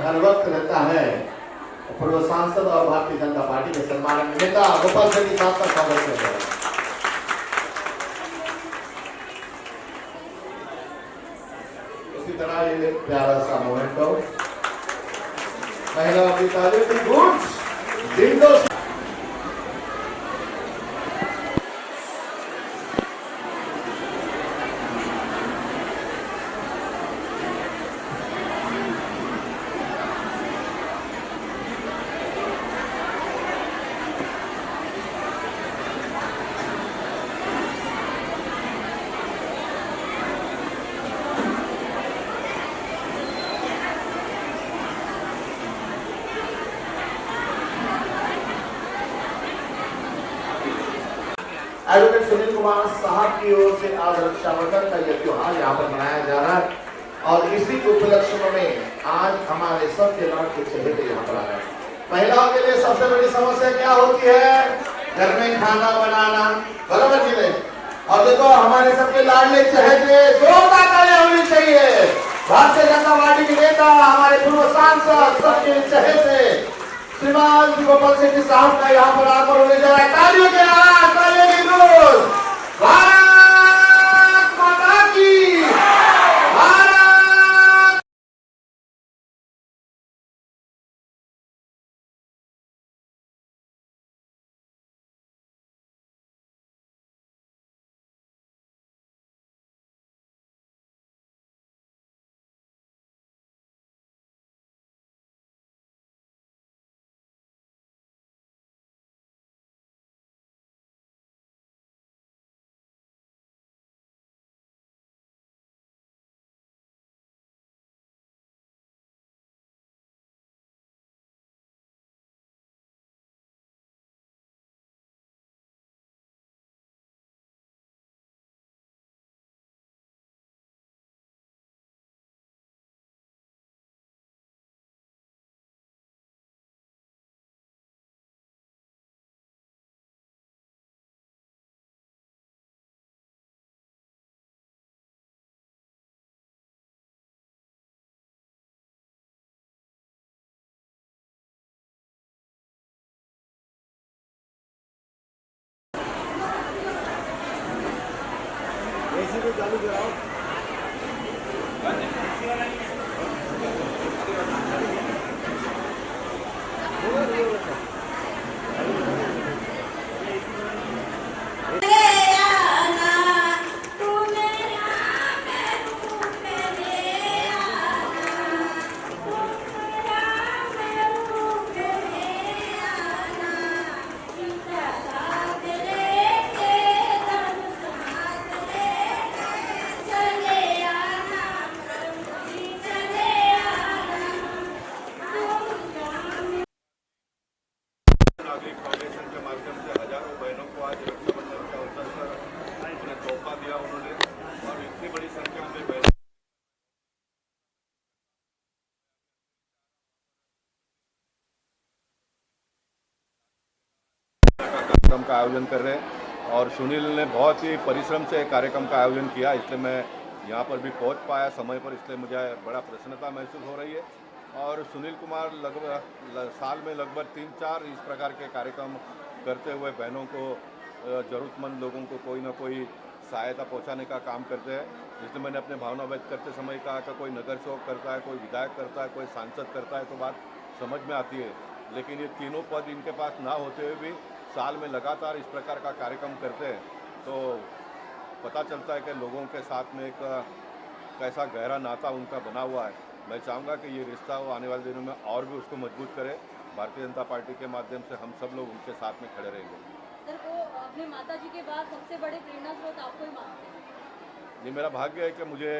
हर वक्त रहता है। पूर्व सांसद और भारतीय जनता पार्टी के सम्माननीय नेता गोपाल शेट्टी साहब का स्वागत करते हैं। इसी तरह ये प्यारा सा मोमेंट हो महिला की तालियों की गूंज दिलों से एडवोकेट सुनील कुमार साहब की ओर से आज रक्षाबंधन का यह त्योहार यहाँ पर मनाया जा रहा है और इसी उपलक्ष्य में आज हमारे सबके लाड के चहेते यहाँ पर आ रहे हैं। महिलाओं के लिए सबसे बड़ी समस्या क्या होती है? घर में खाना बनाना, बराबर जी ने। और देखो हमारे सबके लाडले चहेते जोरदार तालियां होनी चाहिए। भारतीय जनता पार्टी के नेता, हमारे पूर्व सांसद, सबके चहेते श्रीमान गोपाल शेट्टी साहब का यहाँ पर आकर होने जा रहा है। तालियों के आवाज, तालियों की गूंज। भारत माता की, भारत। चालू कराओ। कार्यक्रम का आयोजन कर रहे हैं और सुनील ने बहुत ही परिश्रम से कार्यक्रम का आयोजन किया, इसलिए मैं यहाँ पर भी पहुँच पाया समय पर, इसलिए मुझे बड़ा प्रसन्नता महसूस हो रही है। और सुनील कुमार लगभग साल में लगभग 3-4 इस प्रकार के कार्यक्रम करते हुए बहनों को, ज़रूरतमंद लोगों को कोई ना कोई सहायता पहुँचाने का काम करते हैं। इसलिए मैंने अपने भावना व्यक्त करते समय कहा कि कोई नगर सेवक करता है, कोई विधायक करता है, कोई सांसद करता है तो बात समझ में आती है, लेकिन ये तीनों पद इनके पास ना होते हुए भी साल में लगातार इस प्रकार का कार्यक्रम करते हैं तो पता चलता है कि लोगों के साथ में एक कैसा गहरा नाता उनका बना हुआ है। मैं चाहूँगा कि ये रिश्ता वो आने वाले दिनों में और भी उसको मजबूत करे। भारतीय जनता पार्टी के माध्यम से हम सब लोग उनके साथ में खड़े रहेंगे। सर, वो अपने माता जी के बाद सबसे बड़े प्रेरणा स्रोत आपको ही मानते हैं? ये मेरा भाग्य है कि मुझे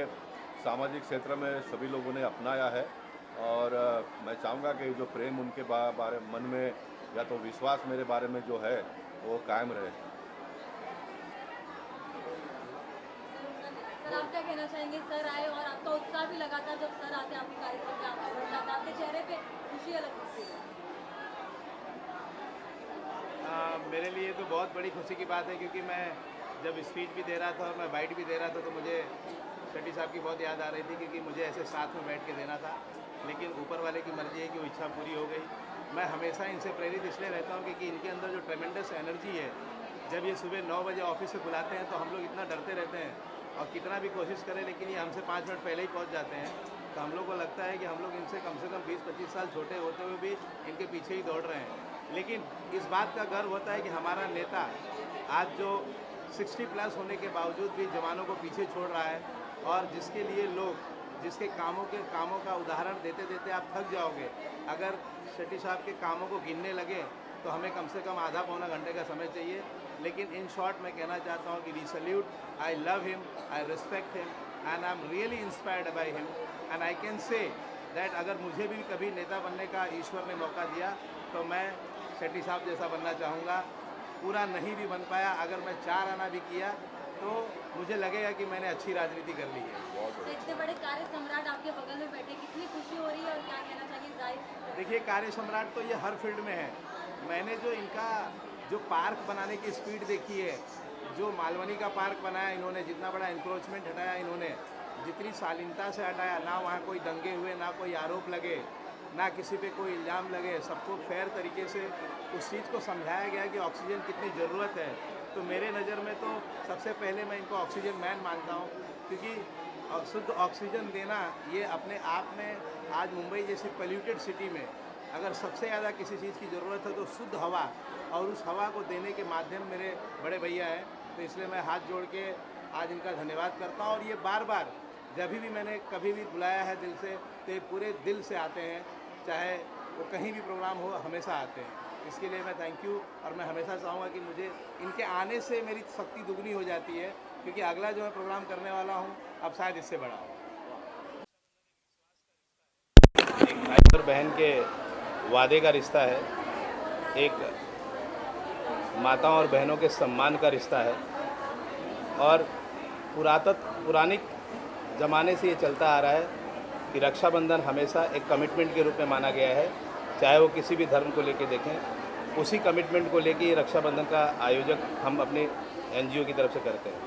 सामाजिक क्षेत्र में सभी लोगों ने अपनाया है और मैं चाहूँगा कि जो प्रेम उनके बारे मन में या तो विश्वास मेरे बारे में जो है वो कायम रहे। सर, आप क्या कहना चाहेंगे? सर आए और आपका उत्साह भी लगातार जब सर आते हैं आपके कार्यक्रम में आपका बढ़ता था, आपके चेहरे पे खुशी अलग दिखती है। मेरे लिए तो बहुत बड़ी खुशी की बात है क्योंकि मैं जब स्पीच भी दे रहा था और मैं बाइट भी दे रहा था तो मुझे शेट्टी साहब की बहुत याद आ रही थी क्योंकि मुझे ऐसे साथ में बैठ के देना था लेकिन ऊपर वाले की मर्जी है कि वो इच्छा पूरी हो गई। मैं हमेशा इनसे प्रेरित इसलिए रहता हूँ क्योंकि इनके अंदर जो ट्रेमेंडस एनर्जी है, जब ये सुबह 9 बजे ऑफिस से बुलाते हैं तो हम लोग इतना डरते रहते हैं और कितना भी कोशिश करें, लेकिन ये हमसे 5 मिनट पहले ही पहुँच जाते हैं। तो हम लोग को लगता है कि हम लोग इनसे कम से कम 20-25 साल छोटे होते हुए भी इनके पीछे ही दौड़ रहे हैं। लेकिन इस बात का गर्व होता है कि हमारा नेता आज जो 60+ होने के बावजूद भी जवानों को पीछे छोड़ रहा है, और जिसके लिए लोग जिसके कामों का उदाहरण देते देते आप थक जाओगे। अगर शेट्टी साहब के कामों को गिनने लगे तो हमें कम से कम आधा पौना घंटे का समय चाहिए। लेकिन इन शॉर्ट मैं कहना चाहता हूँ कि we salute, I love him, I respect him and I am really inspired by him and I can say that अगर मुझे भी कभी नेता बनने का ईश्वर ने मौका दिया तो मैं शेट्टी साहब जैसा बनना चाहूँगा। पूरा नहीं भी बन पाया, अगर मैं 4 आना भी किया तो मुझे लगेगा कि मैंने अच्छी राजनीति कर ली है। तो इतने बड़े कार्य सम्राट आपके बगल में बैठे, कितनी खुशी हो रही है और क्या कहना चाहिए जाहिर? देखिए, कार्य सम्राट तो ये हर फील्ड में है। मैंने जो इनका जो पार्क बनाने की स्पीड देखी है, जो मालवनी का पार्क बनाया इन्होंने, जितना बड़ा इंक्रोचमेंट हटाया इन्होंने, जितनी शालीनता से हटाया, ना वहाँ कोई दंगे हुए, ना कोई आरोप लगे, ना किसी पे कोई इल्ज़ाम लगे, सबको फेयर तरीके से उस चीज़ को समझाया गया कि ऑक्सीजन कितनी ज़रूरत है। तो मेरे नज़र में तो सबसे पहले मैं इनको ऑक्सीजन मैन मानता हूँ, क्योंकि शुद्ध ऑक्सीजन देना ये अपने आप में आज मुंबई जैसी पोल्यूटेड सिटी में अगर सबसे ज़्यादा किसी चीज़ की ज़रूरत है तो शुद्ध हवा, और उस हवा को देने के माध्यम मेरे बड़े भैया हैं। तो इसलिए मैं हाथ जोड़ के आज इनका धन्यवाद करता हूँ। और ये बार बार जब भी मैंने कभी भी बुलाया है दिल से, तो ये पूरे दिल से आते हैं, चाहे वो कहीं भी प्रोग्राम हो हमेशा आते हैं। इसके लिए मैं थैंक यू, और मैं हमेशा चाहूँगा कि मुझे इनके आने से मेरी शक्ति दुगनी हो जाती है, क्योंकि अगला जो मैं प्रोग्राम करने वाला हूँ अब शायद इससे बड़ा हो। एक भाई और बहन के वादे का रिश्ता है, एक माताओं और बहनों के सम्मान का रिश्ता है, और पुरानी ज़माने से ये चलता आ रहा है कि रक्षाबंधन हमेशा एक कमिटमेंट के रूप में माना गया है, चाहे वो किसी भी धर्म को लेके देखें। उसी कमिटमेंट को लेके रक्षाबंधन का आयोजक हम अपने NGO की तरफ से करते हैं।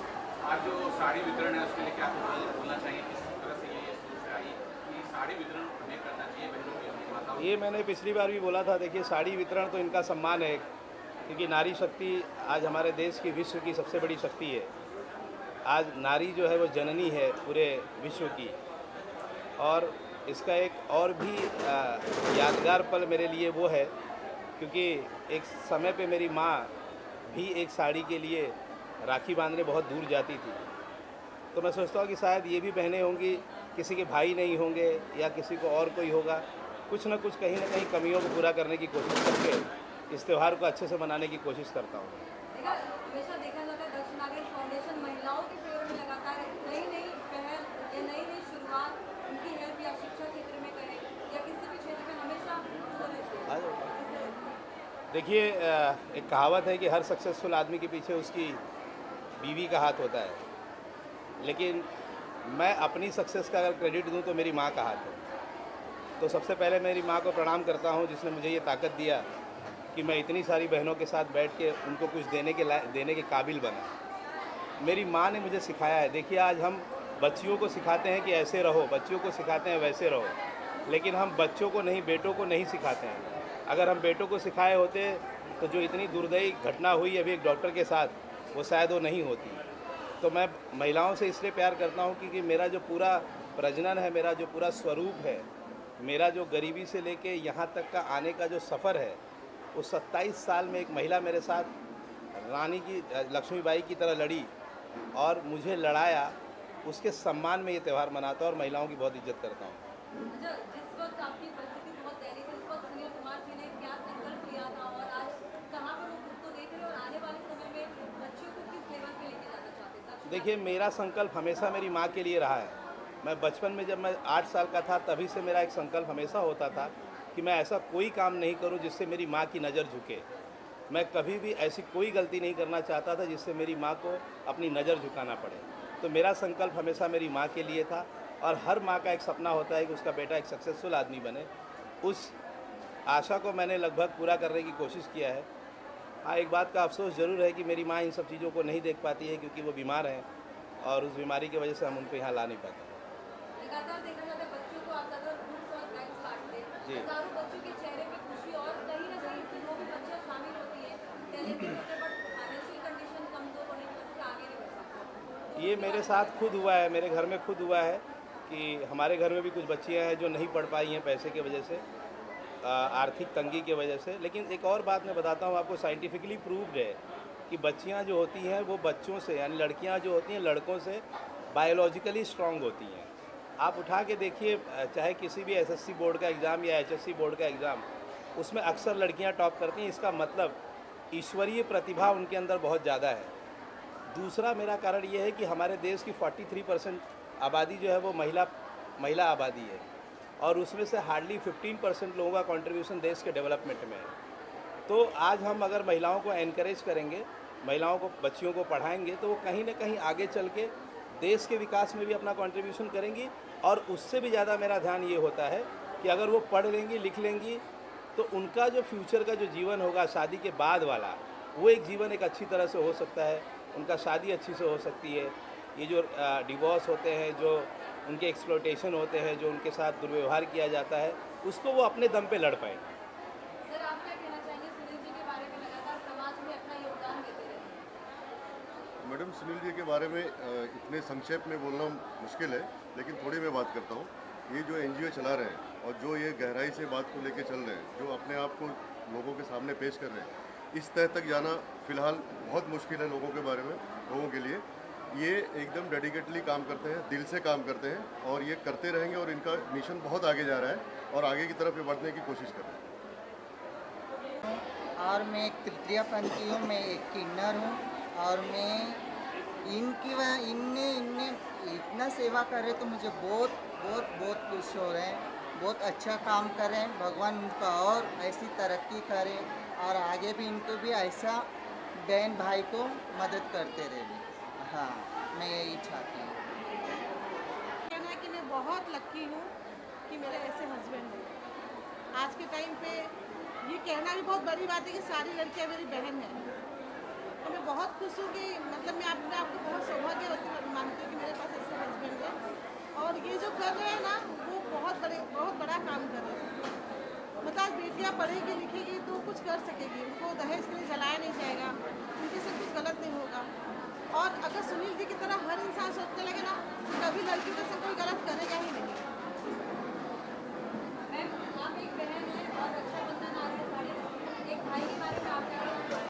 आज जो साड़ी वितरण है उसके लिए क्या बोलना चाहिए, किस तरह से ये सोच से आई कि साड़ी वितरण हमें करना चाहिए बहनों के माताओं? ये मैंने पिछली बार भी बोला था। देखिए, साड़ी वितरण तो इनका सम्मान है, क्योंकि नारी शक्ति आज हमारे देश की, विश्व की सबसे बड़ी शक्ति है। आज नारी जो है वो जननी है पूरे विश्व की। और इसका एक और भी यादगार पल मेरे लिए वो है, क्योंकि एक समय पे मेरी माँ भी एक साड़ी के लिए राखी बांधने बहुत दूर जाती थी। तो मैं सोचता हूँ कि शायद ये भी बहनें होंगी, किसी के भाई नहीं होंगे या किसी को और कोई होगा, कुछ ना कुछ कहीं ना कहीं कमियों को पूरा करने की कोशिश करके इस त्यौहार को अच्छे से मनाने की कोशिश करता हूँ। हमेशा देखा जाता है दक्ष नागरिक फाउंडेशन महिलाओं के फेवर में लगातार नई नई पहल या नई नई शुरुआत उनकी हेल्प या शिक्षा क्षेत्र में करें या किसी भी क्षेत्र में हमेशा देखिए, एक कहावत है कि हर सक्सेसफुल आदमी के पीछे उसकी बीवी का हाथ होता है, लेकिन मैं अपनी सक्सेस का अगर क्रेडिट दूं तो मेरी माँ का हाथ है। तो सबसे पहले मेरी माँ को प्रणाम करता हूँ, जिसने मुझे ये ताकत दिया कि मैं इतनी सारी बहनों के साथ बैठ के उनको कुछ देने के काबिल बना। मेरी माँ ने मुझे सिखाया है। देखिए, आज हम बच्चियों को सिखाते हैं कि ऐसे रहो, बच्चियों को सिखाते हैं वैसे रहो, लेकिन हम बच्चों को नहीं, बेटों को नहीं सिखाते हैं। अगर हम बेटों को सिखाए होते तो जो इतनी दुर्दैवी घटना हुई अभी एक डॉक्टर के साथ, वो शायद वो नहीं होती। तो मैं महिलाओं से इसलिए प्यार करता हूँ क्योंकि मेरा जो पूरा प्रजनन है, मेरा जो पूरा स्वरूप है, मेरा जो गरीबी से लेके यहाँ तक का आने का जो सफ़र है, उस 27 साल में एक महिला मेरे साथ रानी की, लक्ष्मीबाई की तरह लड़ी और मुझे लड़ाया। उसके सम्मान में ये त्यौहार मनाता हूँ और महिलाओं की बहुत इज्जत करता हूँ। जिस वक्त आपकी परिस्थिति बहुत दयनीय थी, उस वक्त सुनील कुमार जी ने क्या संकल्प लिया था और आज कहाँ पर वो खुद को देख रहे हैं और आने वाले समय में बच्चियों को किस लेवल पे लेके जाना चाहते हैं? देखिए, मेरा संकल्प हमेशा मेरी माँ के लिए रहा है। मैं बचपन में, जब मैं 8 साल का था, तभी से मेरा एक संकल्प हमेशा होता था कि मैं ऐसा कोई काम नहीं करूं जिससे मेरी माँ की नज़र झुके। मैं कभी भी ऐसी कोई गलती नहीं करना चाहता था जिससे मेरी माँ को अपनी नज़र झुकाना पड़े। तो मेरा संकल्प हमेशा मेरी माँ के लिए था, और हर माँ का एक सपना होता है कि उसका बेटा एक सक्सेसफुल आदमी बने। उस आशा को मैंने लगभग पूरा करने की कोशिश किया है। हाँ, एक बात का अफसोस ज़रूर है कि मेरी माँ इन सब चीज़ों को नहीं देख पाती है, क्योंकि वो बीमार हैं और उस बीमारी की वजह से हम उनको यहाँ ला नहीं पाते। लगातार देखा जाता है बच्चों को आप ज़्यादा जी। हजारों बच्चों के चेहरे पे खुशी और कहीं ना कहीं इसमें वो भी बच्चियां शामिल होती है टैलेंटेड होते बट फाइनेंशियल कंडीशन कमजोर होने की वजह से आगे नहीं बढ़ सकते। तो ये उसके मेरे बारे साथ खुद हुआ है, मेरे घर में खुद हुआ है कि हमारे घर में भी कुछ बच्चियां हैं जो नहीं पढ़ पाई हैं पैसे की वजह से, आर्थिक तंगी की वजह से। लेकिन एक और बात मैं बताता हूँ आपको, साइंटिफिकली प्रूव्ड है कि बच्चियां जो होती हैं वो बच्चों से, यानी लड़कियां जो होती हैं लड़कों से बायोलॉजिकली स्ट्रांग होती हैं। आप उठा के देखिए, चाहे किसी भी एसएससी बोर्ड का एग्ज़ाम या एचएससी बोर्ड का एग्ज़ाम, उसमें अक्सर लड़कियां टॉप करती हैं। इसका मतलब ईश्वरीय प्रतिभा उनके अंदर बहुत ज़्यादा है। दूसरा मेरा कारण ये है कि हमारे देश की 43% आबादी जो है वो महिला आबादी है, और उसमें से हार्डली 15% लोगों का कंट्रीब्यूशन देश के डेवलपमेंट में है। तो आज हम अगर महिलाओं को एनकरेज करेंगे, महिलाओं को, बच्चियों को पढ़ाएंगे, तो वो कहीं ना कहीं आगे चल के देश के विकास में भी अपना कंट्रीब्यूशन करेंगी। और उससे भी ज़्यादा मेरा ध्यान ये होता है कि अगर वो पढ़ लेंगी, लिख लेंगी, तो उनका जो फ्यूचर का जो जीवन होगा शादी के बाद वाला, वो एक जीवन एक अच्छी तरह से हो सकता है। उनका शादी अच्छी से हो सकती है। ये जो डिवोर्स होते हैं, जो उनके एक्सप्लॉयटेशन होते हैं, जो उनके साथ दुर्व्यवहार किया जाता है, उसको वो अपने दम पे लड़ पाएंगे। सर आप क्या कहना चाहेंगे सुनील जी के बारे में, लगातार समाज में अपना योगदान देते रहते हैं। मैडम, सुनील जी के बारे में इतने संक्षेप में बोलना मुश्किल है, लेकिन थोड़ी मैं बात करता हूँ। ये जो एनजीओ चला रहे हैं और जो ये गहराई से बात को लेके चल रहे हैं, जो अपने आप को लोगों के सामने पेश कर रहे हैं, इस तह तक जाना फ़िलहाल बहुत मुश्किल है लोगों के बारे में, लोगों के लिए। ये एकदम डेडिकेटली काम करते हैं, दिल से काम करते हैं, और ये करते रहेंगे, और इनका मिशन बहुत आगे जा रहा है और आगे की तरफ ये बढ़ने की कोशिश कर रहे हैं। और मैं एक तृतीय पंथी हूँ, मैं एक किन्नर हूँ, और मैं इनने इतना सेवा कर रहे तो मुझे बहुत बहुत बहुत खुश हो रहे हैं। बहुत अच्छा काम कर रहे हैं। भगवान उनका और ऐसी तरक्की करे, और आगे भी इनको भी ऐसा बहन भाई को मदद करते रहे। हाँ, मैं यही चाहती हूँ। कहना है कि मैं बहुत लक्की हूँ कि मेरे ऐसे हस्बैंड हैं। आज के टाइम पे ये कहना भी बहुत बड़ी बात है कि सारी लड़कियाँ मेरी बहन हैं। तो मैं बहुत खुश हूँ कि मतलब मैं अपने आप को बहुत सौभाग्यवती मानती हूँ कि मेरे पास ऐसे हस्बैंड हैं। और ये जो कर रहे हैं ना, वो बहुत बड़ा काम कर रहे हैं। मतलब आज बेटियाँ पढ़ेगी लिखेगी तो कुछ कर सकेगी, उनको दहेज के लिए जलाया नहीं जाएगा, उनके से कुछ गलत नहीं होगा। और अगर सुनील जी की तरह हर इंसान सोचने लगे ना, कभी लड़की में से कोई गलत करेगा ही